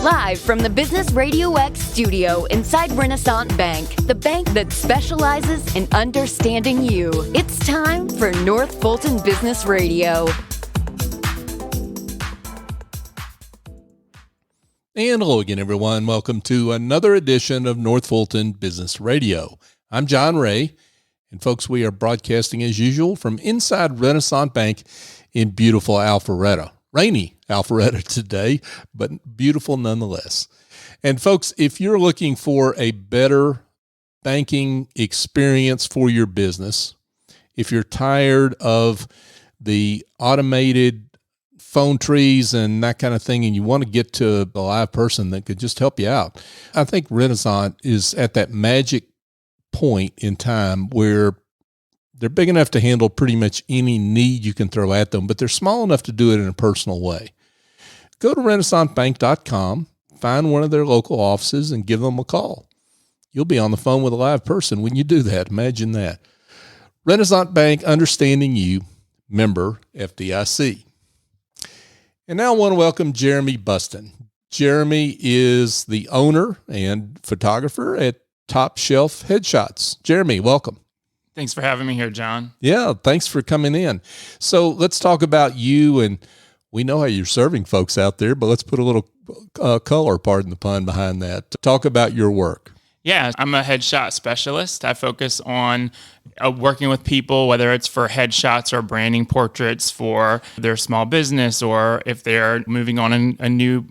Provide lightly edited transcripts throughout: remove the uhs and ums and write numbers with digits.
Live from the Business Radio X studio inside Renaissance Bank, the bank that specializes in understanding you. It's time for North Fulton Business Radio. And hello again, everyone. Welcome to another edition of North Fulton Business Radio. I'm John Ray, and folks, we are broadcasting as usual from inside Renaissance Bank in beautiful Alpharetta. Rainy Alpharetta today, but beautiful nonetheless. And folks, if you're looking for a better banking experience for your business, if you're tired of the automated phone trees and that kind of thing, and you want to get to a live person that could just help you out, I think Renaissance is at that magic point in time where they're big enough to handle pretty much any need you can throw at them, but they're small enough to do it in a personal way. Go to renaissancebank.com, find one of their local offices, and give them a call. You'll be on the phone with a live person when you do that. Imagine that. Renaissance Bank, understanding you, member FDIC. And now I want to welcome Jeremy Bustin. Jeremy is the owner and photographer at Top Shelf Headshots. Jeremy, welcome. Thanks for having me here, John. Yeah, thanks for coming in. So let's talk about you, and we know how you're serving folks out there, but let's put a little color, pardon the pun, behind that. Talk about your work. Yeah, I'm a headshot specialist. I focus on working with people, whether it's for headshots or branding portraits for their small business, or if they're moving on a new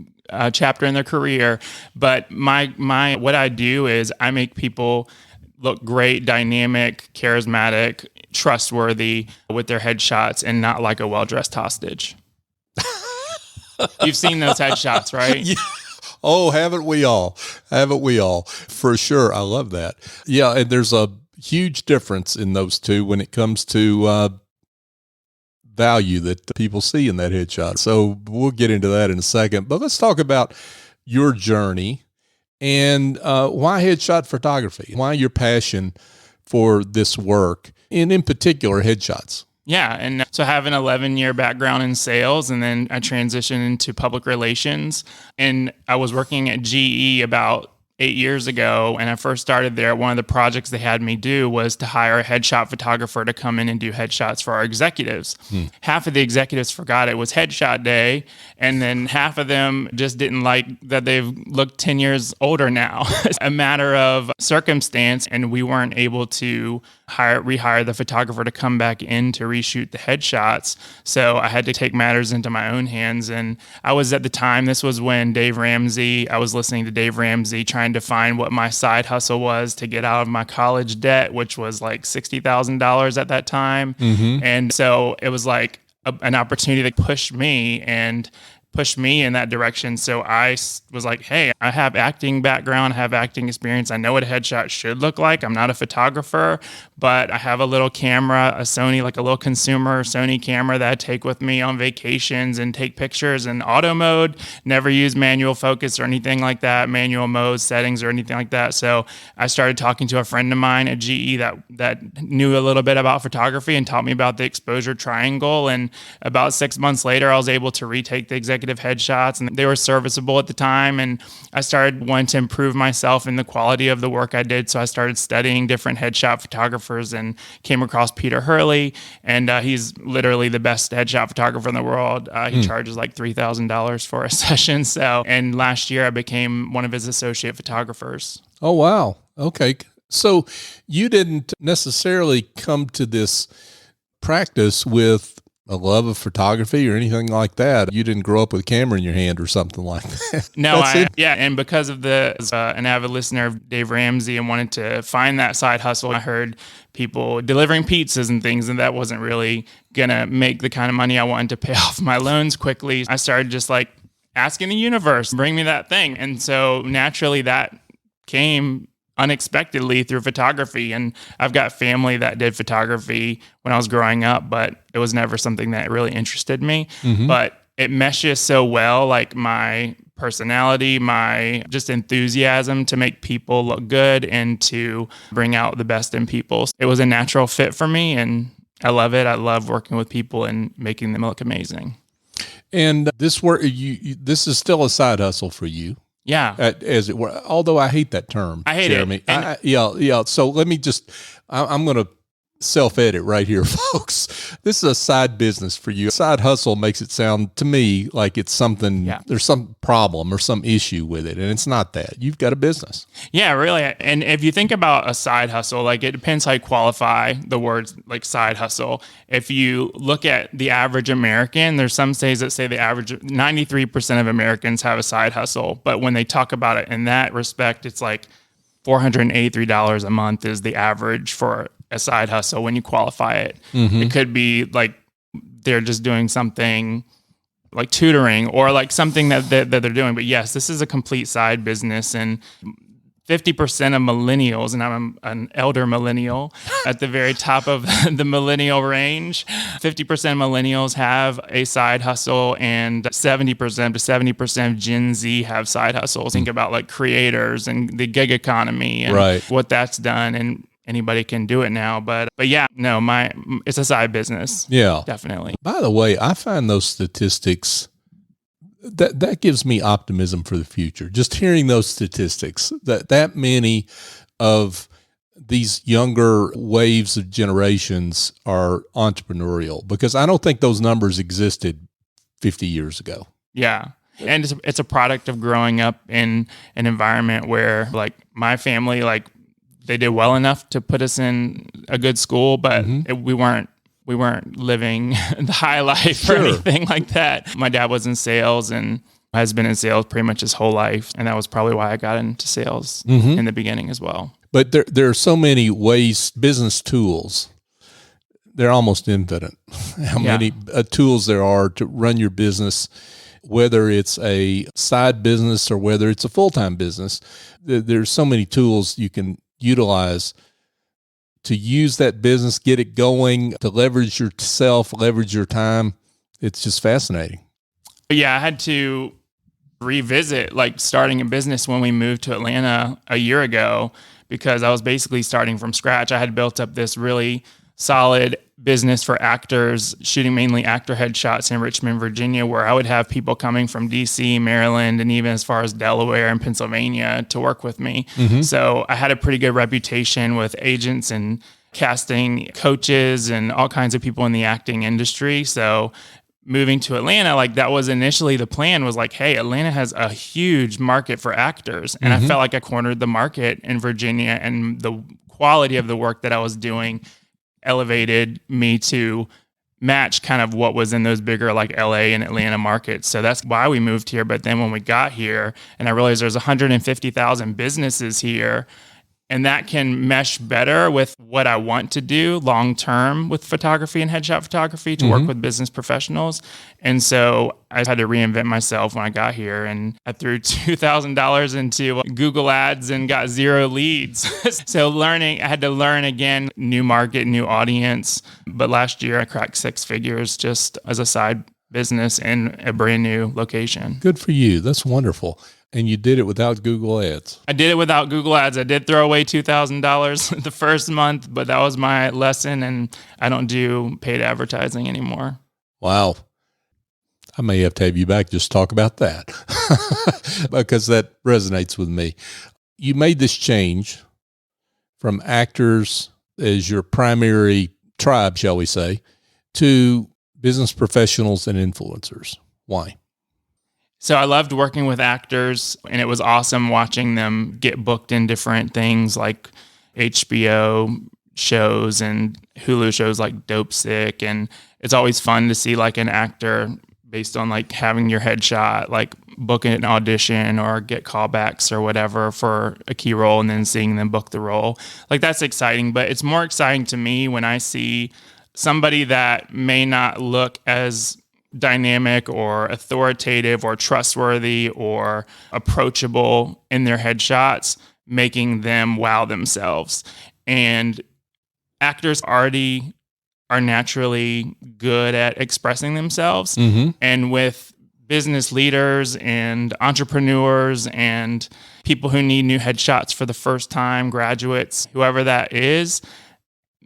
chapter in their career. But my what I do is I make people look great, dynamic, charismatic, trustworthy with their headshots and not like a well-dressed hostage. You've seen those headshots, right? Yeah. Oh, haven't we all? Haven't we all? For sure. I love that. Yeah, and there's a huge difference in those two when it comes to value that people see in that headshot. So we'll get into that in a second. But let's talk about your journey and why headshot photography, why your passion for this work, and in particular, headshots. Yeah, and so I have an 11-year background in sales, and then I transitioned into public relations, and I was working at GE about 8 years ago, and I first started there. One of the projects they had me do was to hire a headshot photographer to come in and do headshots for our executives. Half of the executives forgot it was headshot day, and then half of them just didn't like that they've looked 10 years older now. It's a matter of circumstance, and we weren't able to rehire the photographer to come back in to reshoot the headshots. So I had to take matters into my own hands. And I was at the time, this was when I was listening to Dave Ramsey, trying to find what my side hustle was to get out of my college debt, which was like $60,000 at that time. Mm-hmm. And so it was like an opportunity that pushed me in that direction. So I was like, hey, I have acting background, I have acting experience. I know what a headshot should look like. I'm not a photographer, but I have a little camera, a Sony, like a little consumer Sony camera that I take with me on vacations and take pictures in auto mode, never use manual focus or anything like that, manual mode settings or anything like that. So I started talking to a friend of mine at GE that knew a little bit about photography and taught me about the exposure triangle. And about 6 months later, I was able to retake the executive headshots, and they were serviceable at the time. And I started wanting to improve myself in the quality of the work I did. So I started studying different headshot photographers and came across Peter Hurley. And he's literally the best headshot photographer in the world. He charges like $3,000 for a session. And last year I became one of his associate photographers. Oh, wow. Okay. So you didn't necessarily come to this practice with a love of photography or anything like that. You didn't grow up with a camera in your hand or something like that. No, and because of an avid listener of Dave Ramsey and wanted to find that side hustle, I heard people delivering pizzas and things, and that wasn't really gonna make the kind of money I wanted to pay off my loans quickly. I started just like asking the universe, bring me that thing. And so naturally that came unexpectedly through photography. And I've got family that did photography when I was growing up, but it was never something that really interested me. Mm-hmm. But it meshes so well, like my personality, my just enthusiasm to make people look good and to bring out the best in people. It was a natural fit for me, and I love it. I love working with people and making them look amazing. And this work, this is still a side hustle for you. Yeah. As it were. Although I hate that term. I hate Jeremy. it. Yeah. So let me just, I'm going to self-edit right here, folks. This is a side business for you. Side hustle makes it sound to me like it's something, there's some problem or some issue with it. And it's not that. You've got a business. Yeah, really. And if you think about a side hustle, like it depends how you qualify the words like side hustle. If you look at the average American, there's some studies that say the average 93% of Americans have a side hustle. But when they talk about it in that respect, it's like $483 a month is the average for a side hustle when you qualify it. Mm-hmm. It could be like they're just doing something like tutoring or like something that they're doing. But yes, this is a complete side business, and 50% of millennials, and I'm an elder millennial at the very top of the millennial range, 50% of millennials have a side hustle, and 70% of Gen Z have side hustles. Think about like creators and the gig economy and what that's done. And anybody can do it now, but yeah, no, it's a side business. Yeah, definitely. By the way, I find those statistics that gives me optimism for the future. Just hearing those statistics, that many of these younger waves of generations are entrepreneurial, because I don't think those numbers existed 50 years ago. Yeah. And it's a product of growing up in an environment where like my family, like they did well enough to put us in a good school, but we weren't living the high life or anything like that. My dad was in sales and has been in sales pretty much his whole life. And that was probably why I got into sales in the beginning as well. But there are so many ways, business tools. They're almost infinite. How many tools there are to run your business, whether it's a side business or whether it's a full-time business. There's so many tools you can utilize to use that business, get it going, to leverage yourself, leverage your time. It's just fascinating. Yeah, I had to revisit like starting a business when we moved to Atlanta a year ago, because I was basically starting from scratch. I had built up this really solid business for actors, shooting mainly actor headshots in Richmond, Virginia, where I would have people coming from DC, Maryland, and even as far as Delaware and Pennsylvania to work with me. So I had a pretty good reputation with agents and casting coaches and all kinds of people in the acting industry. So moving to Atlanta, like that was initially the plan, was like, hey, Atlanta has a huge market for actors. And I felt like I cornered the market in Virginia, and the quality of the work that I was doing elevated me to match kind of what was in those bigger like LA and Atlanta markets. So that's why we moved here. But then when we got here and I realized there's 150,000 businesses here, and that can mesh better with what I want to do long term with photography and headshot photography, to work with business professionals. And so I had to reinvent myself when I got here, and I threw $2,000 into Google Ads and got 0 leads. So I had to learn again, new market, new audience. But last year I cracked 6 figures just as a side business in a brand new location. Good for you. That's wonderful. And you did it without Google Ads. I did it without Google Ads. I did throw away $2,000 the first month, but that was my lesson, and I don't do paid advertising anymore. Wow. I may have to have you back just talk about that because that resonates with me. You made this change from actors as your primary tribe, shall we say, to business professionals and influencers. Why? So I loved working with actors, and it was awesome watching them get booked in different things like HBO shows and Hulu shows like Dope Sick. And it's always fun to see like an actor, based on like having your headshot, like booking an audition or get callbacks or whatever for a key role, and then seeing them book the role. Like that's exciting, but it's more exciting to me when I see somebody that may not look as dynamic or authoritative or trustworthy or approachable in their headshots, making them wow themselves. And actors already are naturally good at expressing themselves. And with business leaders and entrepreneurs and people who need new headshots for the first time, graduates, whoever that is,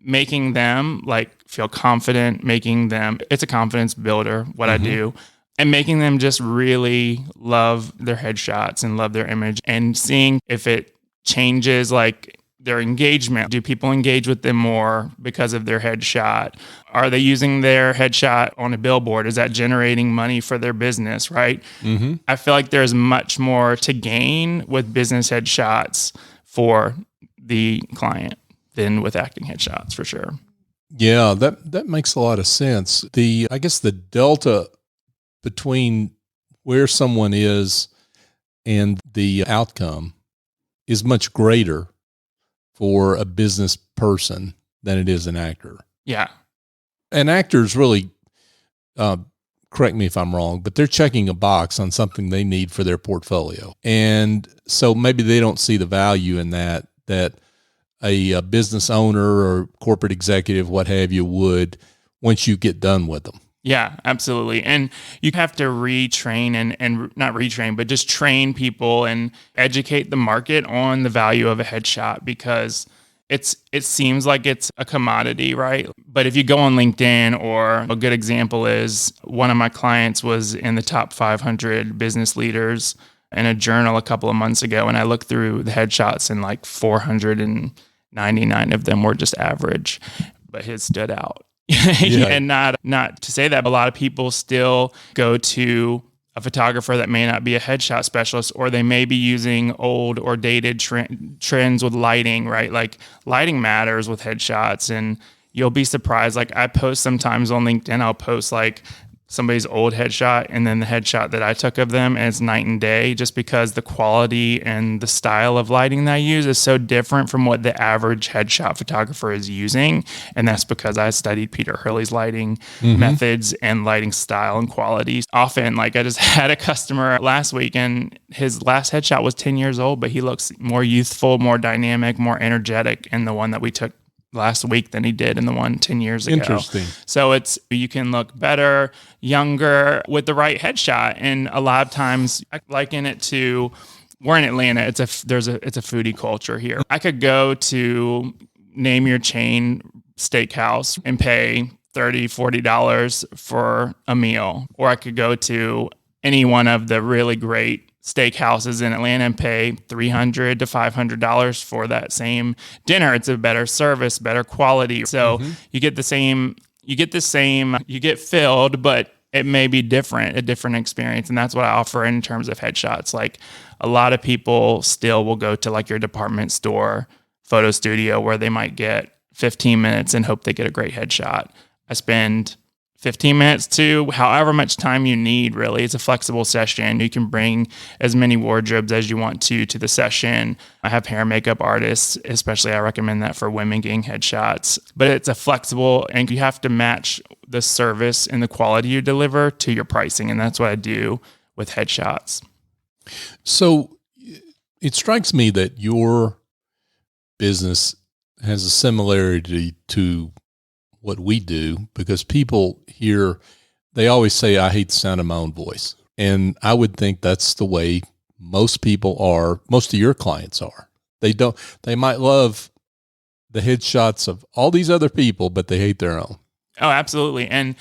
making them like feel confident, it's a confidence builder, what I do. and making them just really love their headshots and love their image, and seeing if it changes like their engagement. Do people engage with them more because of their headshot? Are they using their headshot on a billboard? Is that generating money for their business, right? Mm-hmm. I feel like there's much more to gain with business headshots for the client than with acting headshots, for sure. Yeah, that makes a lot of sense. I guess the delta between where someone is and the outcome is much greater for a business person than it is an actor. Yeah. An actor's really, correct me if I'm wrong, but they're checking a box on something they need for their portfolio. And so maybe they don't see the value in that a business owner or corporate executive, what have you, would once you get done with them. Yeah, absolutely. And you have to retrain and not retrain, but just train people and educate the market on the value of a headshot, because it seems like it's a commodity, right? But if you go on LinkedIn, or a good example is one of my clients was in the top 500 business leaders in a journal a couple of months ago, and I looked through the headshots and like 499 of them were just average, but his stood out. Yeah. And not to say that, but a lot of people still go to a photographer that may not be a headshot specialist, or they may be using old or dated trends with lighting, right? Like lighting matters with headshots, and you'll be surprised. Like I post sometimes on LinkedIn, I'll post like somebody's old headshot and then the headshot that I took of them, and it's night and day, just because the quality and the style of lighting that I use is so different from what the average headshot photographer is using. And that's because I studied Peter Hurley's lighting methods and lighting style and quality. Often, like I just had a customer last week, and his last headshot was 10 years old, but he looks more youthful, more dynamic, more energetic in the one that we took last week than he did in the one 10 years ago. Interesting. So you can look better, younger with the right headshot. And a lot of times I liken it to, we're in Atlanta. It's a foodie culture here. I could go to name your chain steakhouse and pay $30, $40 for a meal. Or I could go to any one of the really great steakhouses in Atlanta and pay $300 to $500 for that same dinner. It's a better service, better quality. So you get filled, but it may be a different experience. And that's what I offer in terms of headshots. Like a lot of people still will go to like your department store photo studio where they might get 15 minutes and hope they get a great headshot. I spend 15 minutes to however much time you need, really. It's a flexible session. You can bring as many wardrobes as you want to the session. I have hair and makeup artists, especially I recommend that for women getting headshots. But it's a flexible, and you have to match the service and the quality you deliver to your pricing. And that's what I do with headshots. So it strikes me that your business has a similarity to what we do, because people here, they always say, I hate the sound of my own voice. And I would think that's the way most people are, most of your clients are. They might love the headshots of all these other people, but they hate their own. Oh, absolutely. And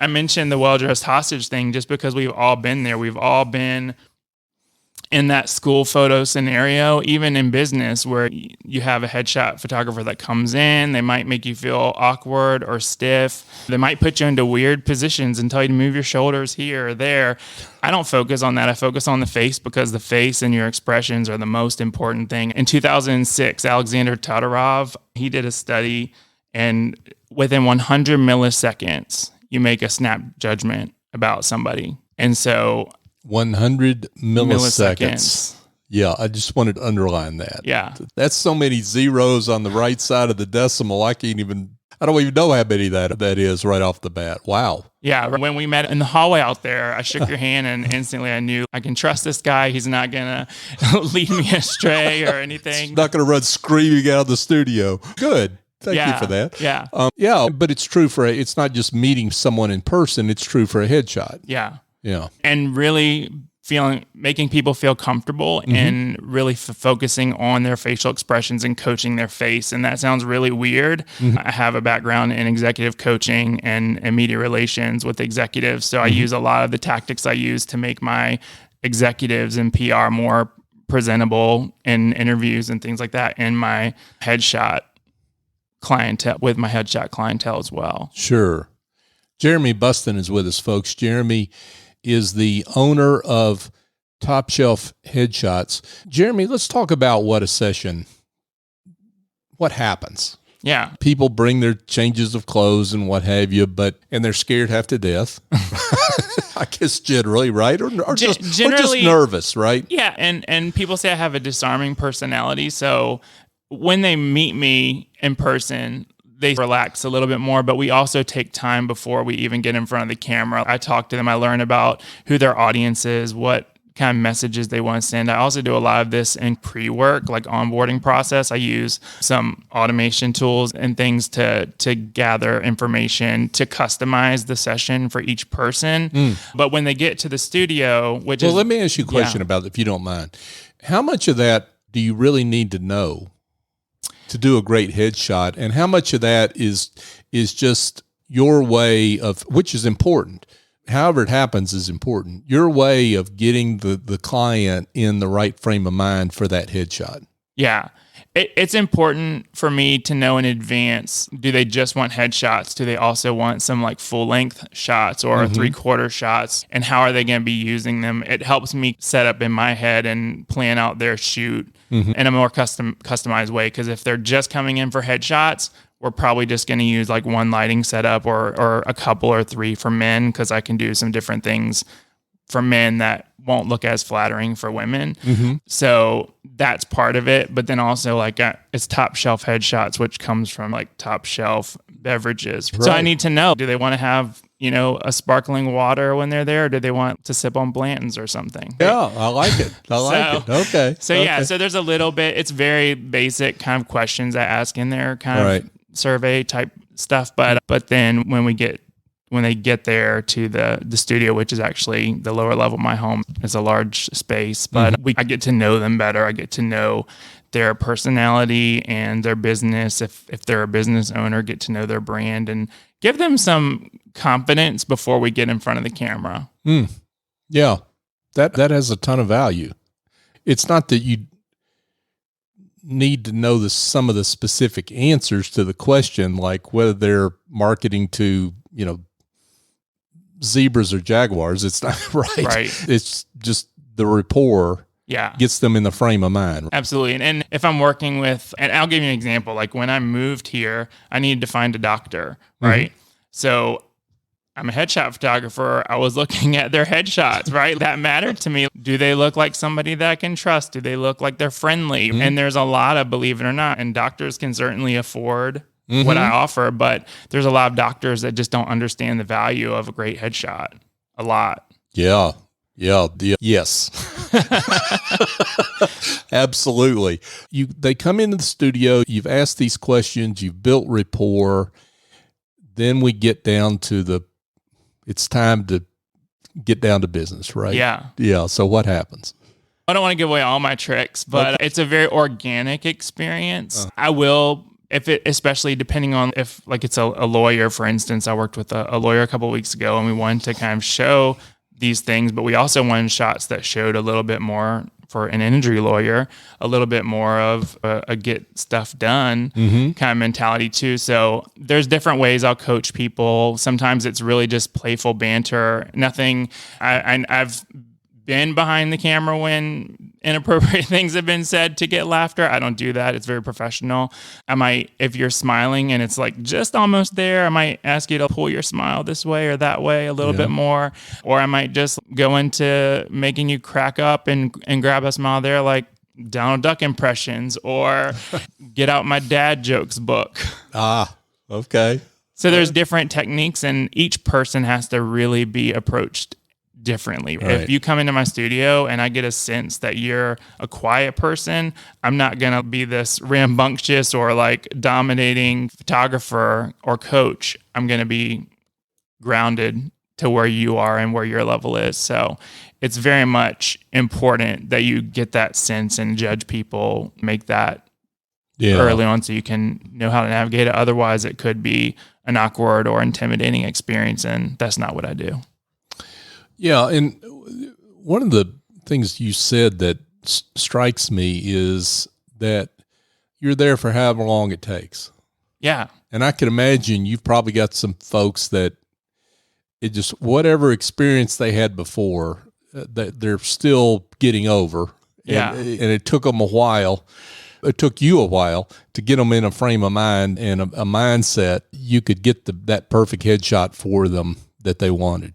I mentioned the well-dressed hostage thing just because we've all been there. We've all been in that school photo scenario, even in business, where you have a headshot photographer that comes in, they might make you feel awkward or stiff. They might put you into weird positions and tell you to move your shoulders here or there. I don't focus on that. I focus on the face, because the face and your expressions are the most important thing. In 2006, Alexander Todorov, he did a study, and within 100 milliseconds, you make a snap judgment about somebody. And so 100 milliseconds. Yeah, I just wanted to underline that. Yeah. That's so many zeros on the right side of the decimal. I don't even know how many that is right off the bat. Wow. Yeah. When we met in the hallway out there, I shook your hand and instantly I knew I can trust this guy. He's not going to lead me astray or anything. He's not going to run screaming out of the studio. Good. Thank you for that. Yeah. But it's true it's not just meeting someone in person. It's true for a headshot. Yeah. Yeah. And really making people feel comfortable and really focusing on their facial expressions and coaching their face. And that sounds really weird. I have a background in executive coaching and media relations with executives. So I use a lot of the tactics I use to make my executives and PR more presentable in interviews and things like that, and my headshot clientele as well. Sure. Jeremy Bustin is with us, folks. Jeremy is the owner of Top Shelf Headshots. Jeremy, let's talk about what happens. Yeah. People bring their changes of clothes and what have you, and they're scared half to death. I guess generally, right? Or just nervous, right? Yeah. And people say I have a disarming personality. So when they meet me in person, they relax a little bit more, but we also take time before we even get in front of the camera. I talk to them. I learn about who their audience is, what kind of messages they want to send. I also do a lot of this in pre-work, like onboarding process. I use some automation tools and things to gather information, to customize the session for each person. But when they get to the studio, let me ask you a question about it, if you don't mind. How much of that do you really need to know to do a great headshot, and how much of that is just your way of, which is important, however it happens is important, your way of getting the client in the right frame of mind for that headshot? Yeah. It's important for me to know in advance, do they just want headshots? Do they also want some like full length shots or 3/4 shots? And how are they going to be using them? It helps me set up in my head and plan out their shoot in a more customized way. Because if they're just coming in for headshots, we're probably just going to use like one lighting setup or a couple or three for men, because I can do some different things for men that won't look as flattering for women. So that's part of it. But then also like it's Top Shelf Headshots, which comes from like top shelf beverages. Right. So I need to know, do they want to have, a sparkling water when they're there? Or do they want to sip on Blanton's or something? Yeah, I like it. Okay. Yeah, so there's a little bit, it's very basic kind of questions I ask in there, kind of survey type stuff. But then when they get there to the studio, which is actually the lower level of my home, it's a large space, but I get to know them better. I get to know their personality and their business. If they're a business owner, get to know their brand and give them some confidence before we get in front of the camera. Yeah, that has a ton of value. It's not that you need to know some of the specific answers to the question, like whether they're marketing to, zebras or jaguars. It's not right. It's just the rapport gets them in the frame of mind. Absolutely. And if I'm working with, and I'll give you an example, like when I moved here, I needed to find a doctor, right? So I'm a headshot photographer. I was looking at their headshots, right? That mattered to me. Do they look like somebody that I can trust? Do they look like they're friendly? And there's a lot of, believe it or not, and doctors can certainly afford what I offer, but there's a lot of doctors that just don't understand the value of a great headshot. A lot. Yeah. Yes. Absolutely. They come into the studio, you've asked these questions, you've built rapport. Then we get down to it's time to get down to business, right? Yeah. So what happens? I don't want to give away all my tricks, but it's a very organic experience. I will, especially depending on if like it's a lawyer, for instance. I worked with a lawyer a couple of weeks ago, and we wanted to kind of show these things, but we also wanted shots that showed a little bit more, for an injury lawyer, a little bit more of a get stuff done kind of mentality too. So there's different ways I'll coach people. Sometimes it's really just playful banter. Nothing. I've been behind the camera when inappropriate things have been said to get laughter. I don't do that. It's very professional. I might, if you're smiling and it's like just almost there, I might ask you to pull your smile this way or that way a little bit more. Or I might just go into making you crack up and grab a smile there, like Donald Duck impressions, or get out my dad jokes book. Okay. So there's different techniques, and each person has to really be approached differently. Right. If you come into my studio and I get a sense that you're a quiet person, I'm not going to be this rambunctious or like dominating photographer or coach. I'm going to be grounded, to where you are and where your level is. So it's very much important that you get that sense and judge people, make that early on so you can know how to navigate it. Otherwise, it could be an awkward or intimidating experience, and that's not what I do. Yeah, and one of the things you said that strikes me is that you're there for however long it takes. Yeah. And I can imagine you've probably got some folks that it just, whatever experience they had before, that they're still getting over. Yeah. And it took them a while. It took you a while to get them in a frame of mind and a mindset you could get that perfect headshot for them that they wanted.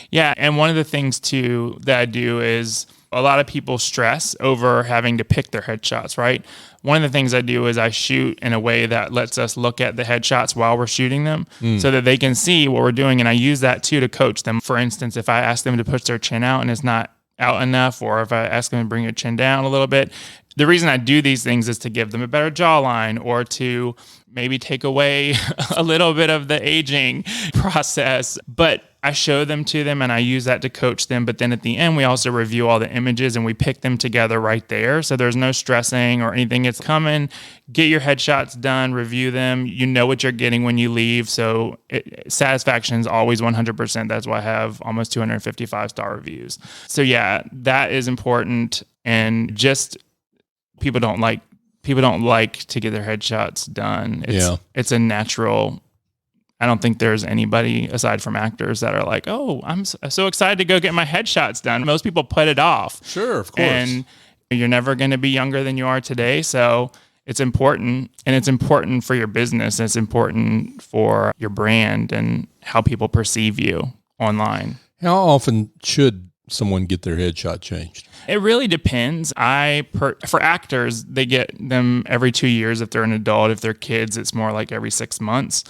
Yeah. And one of the things too that I do is a lot of people stress over having to pick their headshots, right? One of the things I do is I shoot in a way that lets us look at the headshots while we're shooting them so that they can see what we're doing. And I use that too to coach them. For instance, if I ask them to push their chin out and it's not out enough, or if I ask them to bring your chin down a little bit, the reason I do these things is to give them a better jawline or to maybe take away a little bit of the aging process. But I show them to them and I use that to coach them. But then at the end, we also review all the images and we pick them together right there. So there's no stressing or anything. It's coming, get your headshots done, review them. You know what you're getting when you leave. So satisfaction is always 100%. That's why I have almost 255-star reviews. So yeah, that is important. And just people don't like to get their headshots done. It's a natural. I don't think there's anybody aside from actors that are like, oh, I'm so excited to go get my headshots done. Most people put it off. Sure, of course. And you're never going to be younger than you are today. So it's important, and it's important for your business. It's important for your brand and how people perceive you online. How often should someone get their headshot changed? It really depends. For actors, they get them every 2 years if they're an adult. If they're kids, it's more like every 6 months.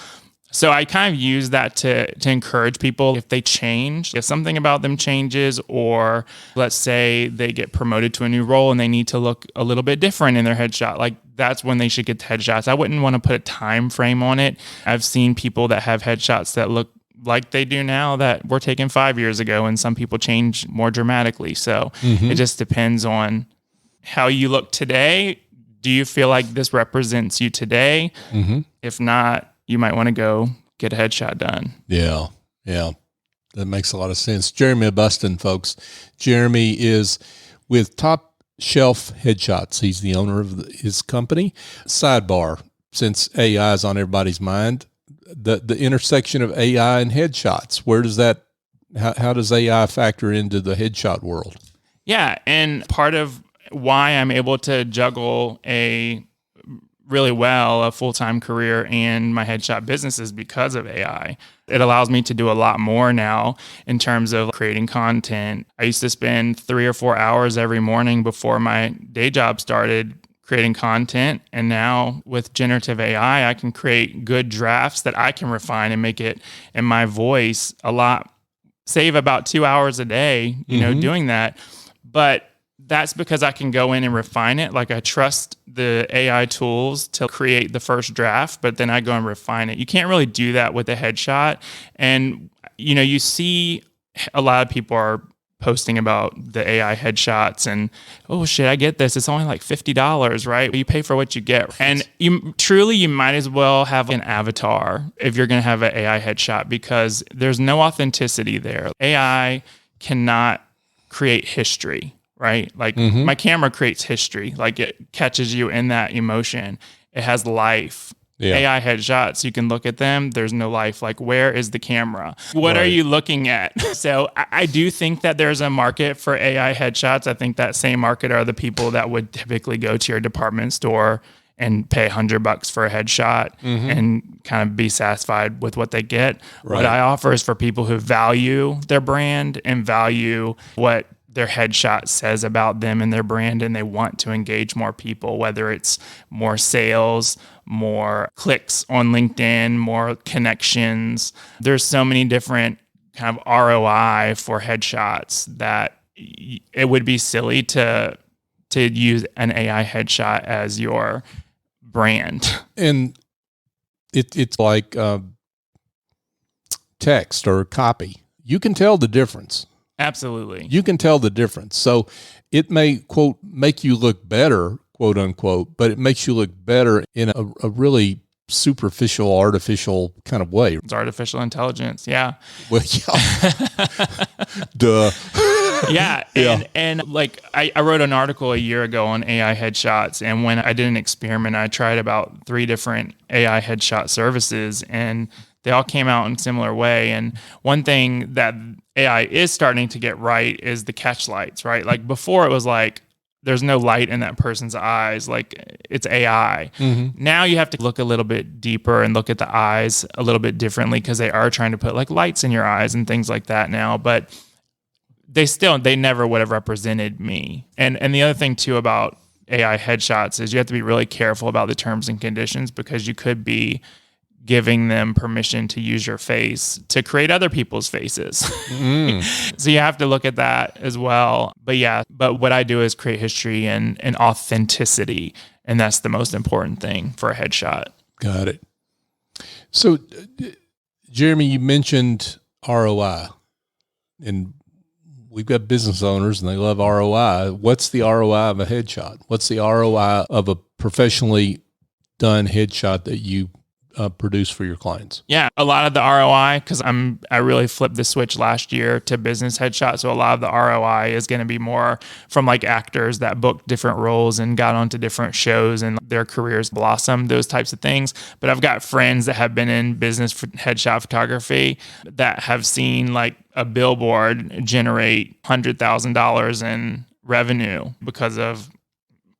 So I kind of use that to encourage people if they change, if something about them changes, or let's say they get promoted to a new role and they need to look a little bit different in their headshot, like that's when they should get the headshots. I wouldn't want to put a time frame on it. I've seen people that have headshots that look like they do now that were taken 5 years ago, and some people change more dramatically. So it just depends on how you look today. Do you feel like this represents you today? If not, you might want to go get a headshot done. Yeah. That makes a lot of sense. Jeremy Bustin, folks. Jeremy is with Top Shelf Headshots. He's the owner of his company. Sidebar, since AI is on everybody's mind, the intersection of AI and headshots, where does that, how does AI factor into the headshot world? Yeah, and part of why I'm able to juggle a full-time career and my headshot business is because of AI. It allows me to do a lot more now in terms of creating content. I used to spend 3 or 4 hours every morning before my day job started creating content. And now with generative AI, I can create good drafts that I can refine and make it in my voice save about 2 hours a day, doing that. But that's because I can go in and refine it. Like I trust the AI tools to create the first draft, but then I go and refine it. You can't really do that with a headshot. And, you see a lot of people are posting about the AI headshots and, oh shit, I get this. It's only like $50, right? You pay for what you get. And you might as well have an avatar if you're going to have an AI headshot, because there's no authenticity there. AI cannot create history. Right? Like my camera creates history. Like it catches you in that emotion. It has life. Yeah. AI headshots, you can look at them. There's no life. Like, where is the camera? What are you looking at? So I do think that there's a market for AI headshots. I think that same market are the people that would typically go to your department store and pay $100 for a headshot and kind of be satisfied with what they get. Right. What I offer is for people who value their brand and value what their headshot says about them and their brand, and they want to engage more people, whether it's more sales, more clicks on LinkedIn, more connections. There's so many different kind of ROI for headshots that it would be silly to use an AI headshot as your brand. And it's like text or copy. you can tell the difference. Absolutely. You can tell the difference. So it may, quote, make you look better, quote unquote, but it makes you look better in a really superficial, artificial kind of way. It's artificial intelligence. Yeah. Well, yeah. Duh. Yeah. And like I wrote an article a year ago on AI headshots. And when I did an experiment, I tried about 3 different AI headshot services, and they all came out in a similar way. And one thing that AI is starting to get right is the catch lights, right? Like before it was like, there's no light in that person's eyes, like it's AI. Mm-hmm. Now you have to look a little bit deeper and look at the eyes a little bit differently, because they are trying to put like lights in your eyes and things like that now. But they never would have represented me. And the other thing too about AI headshots is you have to be really careful about the terms and conditions, because you could be giving them permission to use your face to create other people's faces. So you have to look at that as well. But what I do is create history and authenticity. And that's the most important thing for a headshot. Got it. So, Jeremy, you mentioned ROI, and we've got business owners and they love ROI. What's the ROI of a headshot? What's the ROI of a professionally done headshot that you produce for your clients? Yeah, a lot of the ROI, because I really flipped the switch last year to business headshot. So a lot of the ROI is going to be more from like actors that booked different roles and got onto different shows and their careers blossomed, those types of things. But I've got friends that have been in business for headshot photography that have seen like a billboard generate $100,000 in revenue because of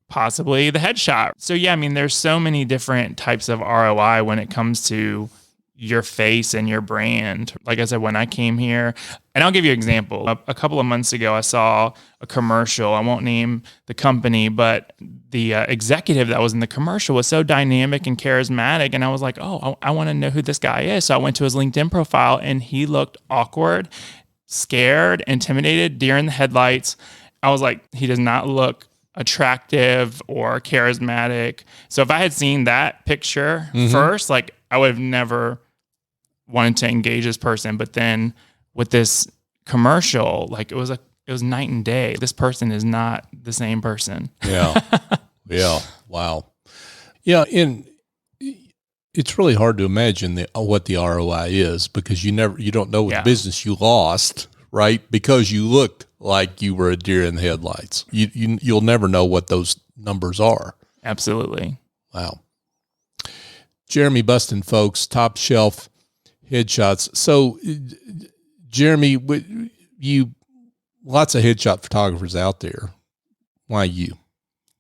possibly the headshot. So yeah, I mean, there's so many different types of ROI when it comes to your face and your brand. Like I said, when I came here, and I'll give you an example. A couple of months ago, I saw a commercial. I won't name the company, but the executive that was in the commercial was so dynamic and charismatic. And I was like, oh, I want to know who this guy is. So I went to his LinkedIn profile, and he looked awkward, scared, intimidated, deer in the headlights. I was like, he does not look attractive or charismatic. So if I had seen that picture first, like I would have never wanted to engage this person. But then with this commercial, like it was night and day. This person is not the same person. Yeah. Yeah. Wow. Yeah. And it's really hard to imagine what the ROI is, because you don't know what business you lost, right? Because you looked like you were a deer in the headlights. You'll never know what those numbers are. Absolutely. Wow. Jeremy Bustin, folks, Top Shelf Headshots. So, Jeremy, lots of headshot photographers out there. Why you?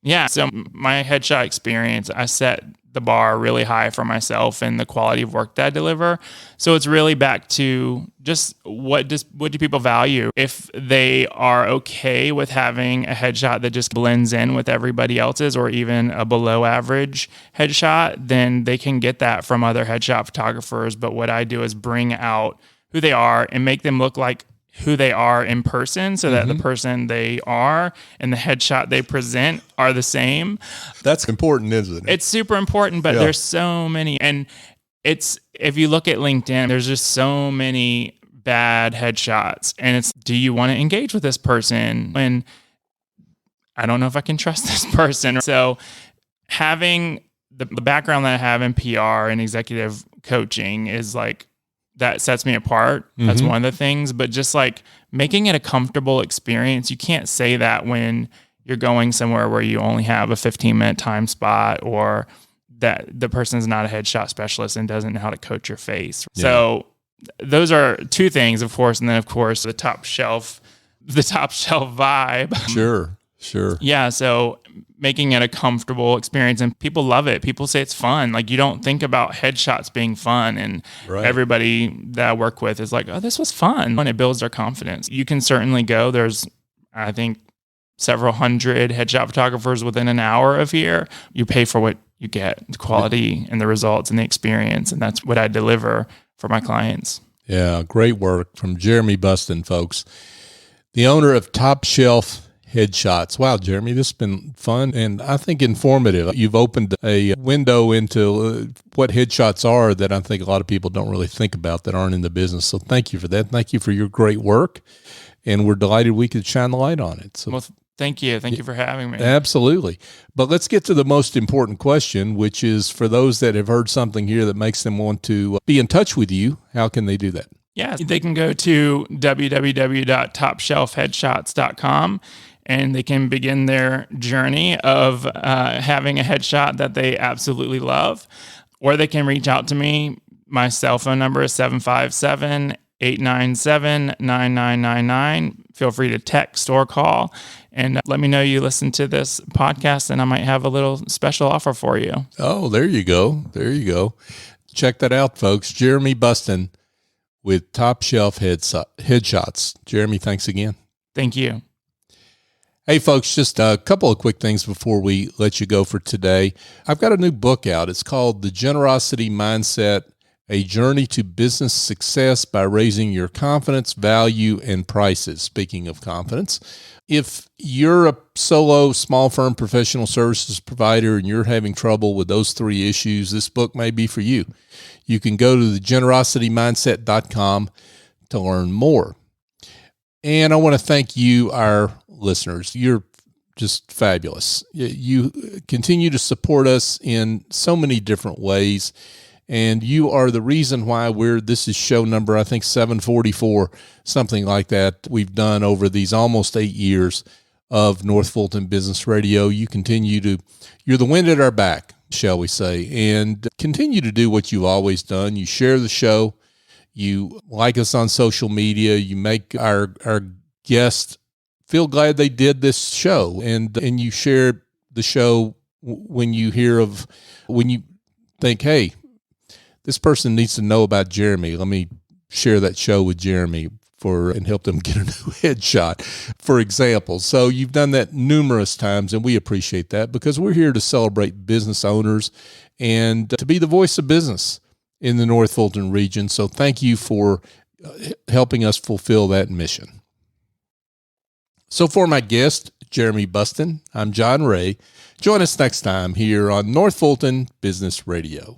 Yeah. So my headshot experience, I set the bar really high for myself and the quality of work that I deliver. So it's really back to just what do people value? If they are okay with having a headshot that just blends in with everybody else's, or even a below average headshot, then they can get that from other headshot photographers. But what I do is bring out who they are and make them look like who they are in person, so that the person they are and the headshot they present are the same. That's important, isn't it? It's super important, but there's so many. And if you look at LinkedIn, there's just so many bad headshots. And do you want to engage with this person? And I don't know if I can trust this person. So having the background that I have in PR and executive coaching is like, that sets me apart. That's one of the things. But just like making it a comfortable experience, you can't say that when you're going somewhere where you only have a 15-minute time spot, or that the person's not a headshot specialist and doesn't know how to coach your face. Yeah. So those are two things, of course. And then, of course, the top shelf vibe. Sure. Yeah. So making it a comfortable experience, and people love it. People say it's fun. Like, you don't think about headshots being fun, and everybody that I work with is like, oh, this was fun. And it builds their confidence. You can certainly go. There's, I think, several hundred headshot photographers within an hour of here. You pay for what you get, the quality and the results and the experience. And that's what I deliver for my clients. Yeah. Great work from Jeremy Bustin, folks, the owner of Top Shelf headshots. Wow, Jeremy, this has been fun and I think informative. You've opened a window into what headshots are that I think a lot of people don't really think about that aren't in the business. So thank you for that. Thank you for your great work. And we're delighted we could shine the light on it. So, well, thank you. Thank you for having me. Absolutely. But let's get to the most important question, which is for those that have heard something here that makes them want to be in touch with you, how can they do that? Yeah, they can go to www.topshelfheadshots.com and they can begin their journey of having a headshot that they absolutely love. Or they can reach out to me. My cell phone number is 757-897-9999. Feel free to text or call and let me know you listen to this podcast and I might have a little special offer for you. Oh, there you go. There you go. Check that out, folks. Jeremy Bustin with Top Shelf Headshots. Jeremy, thanks again. Thank you. Hey, folks, just a couple of quick things before we let you go for today. I've got a new book out. It's called The Generosity Mindset, A Journey to Business Success by Raising Your Confidence, Value, and Prices. Speaking of confidence, if you're a solo, small firm professional services provider and you're having trouble with those three issues, this book may be for you. You can go to thegenerositymindset.com to learn more. And I want to thank you, our listeners. You're just fabulous. You continue to support us in so many different ways. And you are the reason why this is show number, I think 744, something like that, we've done over these almost 8 years of North Fulton Business Radio. You're the wind at our back, shall we say, and continue to do what you've always done. You share the show. You like us on social media. You make our guests feel glad they did this show. And you share the show when you think, hey, this person needs to know about Jeremy. Let me share that show with Jeremy and help them get a new headshot, for example. So you've done that numerous times, and we appreciate that because we're here to celebrate business owners and to be the voice of business in the North Fulton region. So thank you for helping us fulfill that mission. So for my guest, Jeremy Bustin, I'm John Ray. Join us next time here on North Fulton Business Radio.